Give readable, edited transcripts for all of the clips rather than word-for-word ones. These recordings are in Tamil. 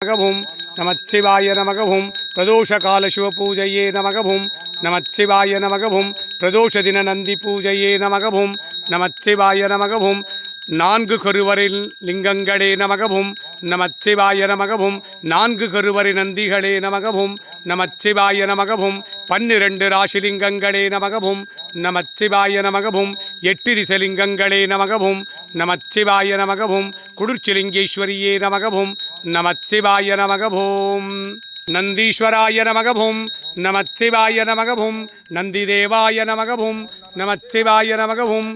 நமகவும் நமச்சிவாய நமகவும் பிரதோஷகால சிவபூஜையே நமகவும் நமச்சிவாய நமகவும் பிரதோஷ தின நந்தி பூஜையே நமகவும் நமச்சிவாய நமகவும் நான்கு கருவரில் லிங்கங்களே நமகவும் நமச்சிவாய நமகவும் நான்கு கருவறை நந்திகளே நமகவும் நமச்சிவாய நமகவும் 12 ராசிலிங்கங்களே நமகவும் நமச்சிவாய நமகவும் 8 திசலிங்கங்களே நமகவும் நமச்சிவாய நமகவும் குளிர்ச்சிலிங்கேஸ்வரியே நமகவும் நமச்சிவாய நமகவும் நந்தீஸ்வராய நமகவும் நமச்சிவாய நமகவும் நந்திதேவாய நமகவும் நமச்சிவாய நமகவும்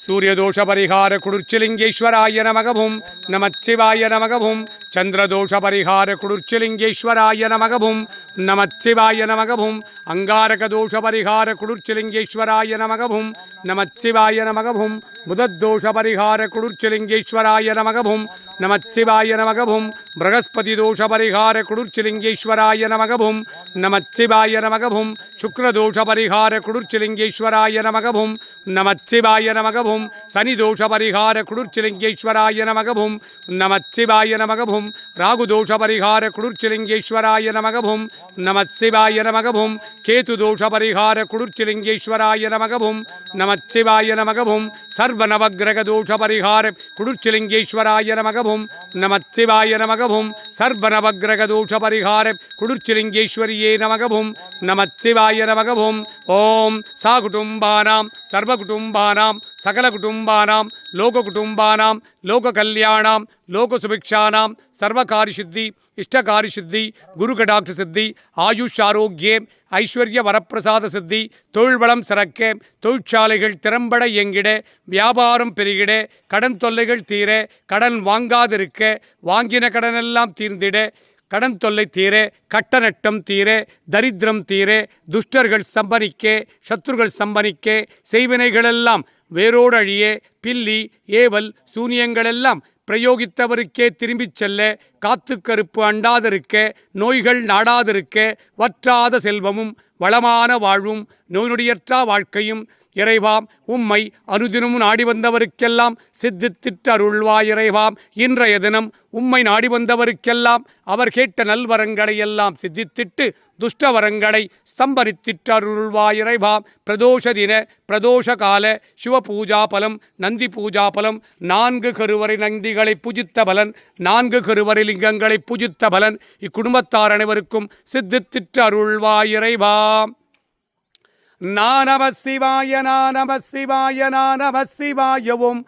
சூரியதோஷ பரிகார குளிர்ச்சிலிங்கேஸ்வராய நமகவும் நமச்சிவாய நமகவும் சந்திரதோஷ பரிகார குளிர்ச்சிலிங்கேஸ்வராய நமகவும் நமச்சிவாய நமகவும் அங்காரக தோஷ பரிகார குளிர்ச்சிலிங்கேஸ்வராய நமகவும் நமச்சிவாய நமகவும் புதத்தோஷ பரிகார குளிர்ச்சிலிங்கேஸ்வராய நமகவும் நமச்சிவாய நமகவும் பிரகஸ்பதி தோஷ பரிகார குளிர்ச்சிலிங்கேஸ்வராய நமகவும் நமச்சிவாய நமகவும் சுக்ரதோஷ பரிகார குளிர்ச்சிலிங்கேஸ்வராய நமகவும் நமச்சிவாய நமகவும் சனி தோஷ பரிகார குளிர்ச்சிலிங்கேஸ்வராய நமகவும் நமச்சிவாய நமகவும் ராகு தோஷ பரிகார குளிர்ச்சிலிங்கேஸ்வராய நமகவும் நமச்சிவாய நமகவும் கேது தோஷ பரிகார குளிர்ச்சிலிங்கேஸ்வராய நமகவும் நமச்சிவாய நமகவும் சர்வ நவக்கிரக தோஷ பரிகார குளிர்ச்சிலிங்கேஸ்வராய நமகவும் நமச்சிவாய நமகவும் சர்வ நவக்கிரக தோஷ பரிகார குளிர்ச்சிலிங்கேஸ்வரியே நமகவும் நமச்சிவாய நமகவும் ஓம் சா குடும்பானாம் சர்வ குடும்பானாம் சகல குடும்பானாம் லோக குடும்பானாம் லோக கல்யாணாம் லோக சுபிக்ஷானாம் சர்வகாரி சித்தி இஷ்டகாரி சித்தி குரு கடாட்ச சித்தி ஆயுஷ் ஆரோக்கியே ஐஸ்வர்ய வரப்பிரசாத சித்தி தொழில் வளம் சிறக்க தொழிற்சாலைகள் திறம்பட இயங்கிட வியாபாரம் பெருகிட கடன் தொல்லைகள் தீர கடன் வாங்காதிருக்க வாங்கின கடனெல்லாம் தீர்ந்திட கடன் தொல்லை தீர கட்ட நட்டம் தீர தரித்திரம் தீர துஷ்டர்கள் சம்பனிக்க சத்துருகள் சம்பனிக்க செய்வினைகளெல்லாம் வேரோடு அழிய பில்லி ஏவல் சூனியங்களெல்லாம் பிரயோகித்தவருக்கே திரும்பிச் செல்ல காத்து கருப்பு அண்டாதிருக்க நோய்கள் நாடாதிருக்க வற்றாத செல்வமும் வளமான வாழ்வும் நோய்நொடியற்றா வாழ்க்கையும் இறைவாம் உம்மை அனுதினமும் நாடி வந்தவருக்கெல்லாம் சித்தித்திட்டு அருள்வாய் இறைவாம் இன்றைய தினம் உம்மை நாடி வந்தவருக்கெல்லாம் அவர் கேட்ட நல்வரங்களை எல்லாம் சித்தித்திட்டு துஷ்டவரங்களை ஸ்தம்பரித்திட்டு அருள்வாய் இறைவாம் பிரதோஷ தின பிரதோஷ கால சிவபூஜா பலம் நந்தி பூஜா பலம் 4 கருவறை நந்திகளை பூஜித்த பலன் 4 கருவறை லிங்கங்களை பூஜித்த பலன் இக்குடும்பத்தார் அனைவருக்கும் சித்தித்திட்டு அருள்வாய் இறைவாம். நானம சிவாய நானம சிவாய நானம சிவாயவும்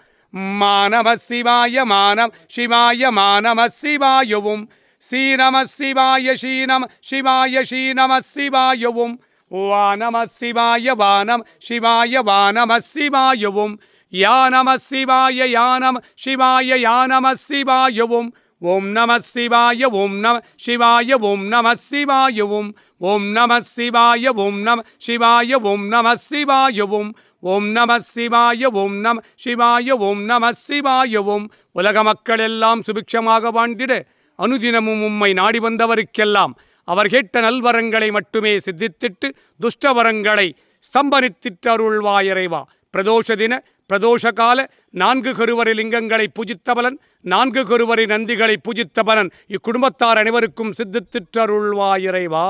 மானம சிவாய மானம் சிவாய மானம சிவாயவும் சீனம சிவாய சீனம் சிவாய சீனம சிவாயவும் வானம சிவாய வானம் சிவாய வானம சிவாயவும் யானம சிவாய யானம் சிவாய யானம சிவாயவும் ஓம் நம சிவாய ஓம் நம சிவாய ஓம் நம சிவாயவும் ஓம் நம சிவாய ஓம் நம சிவாய ஓம் நம சிவாயவும் ஓம் நம சிவாய ஓம் நம சிவாய ஓம் நம சிவாயவும் உலக மக்கள் எல்லாம் சுபிக்ஷமாக வாழ்ந்திட அனுதினமும் உம்மை நாடி வந்தவருக்கெல்லாம் அவர் கேட்ட நல்வரங்களை மட்டுமே சித்தித்திட்டு துஷ்டவரங்களை ஸ்தம்பனித்திட்டு அருள்வாய் இறைவா. பிரதோஷ தின பிரதோஷ கால 4 கருவறை லிங்கங்களை பூஜித்த பலன் 4 கருவறை நந்திகளை பூஜித்த பலன் இக்குடும்பத்தார் அனைவருக்கும் சித்தித்திட்டு அருள்வாய் இறைவா.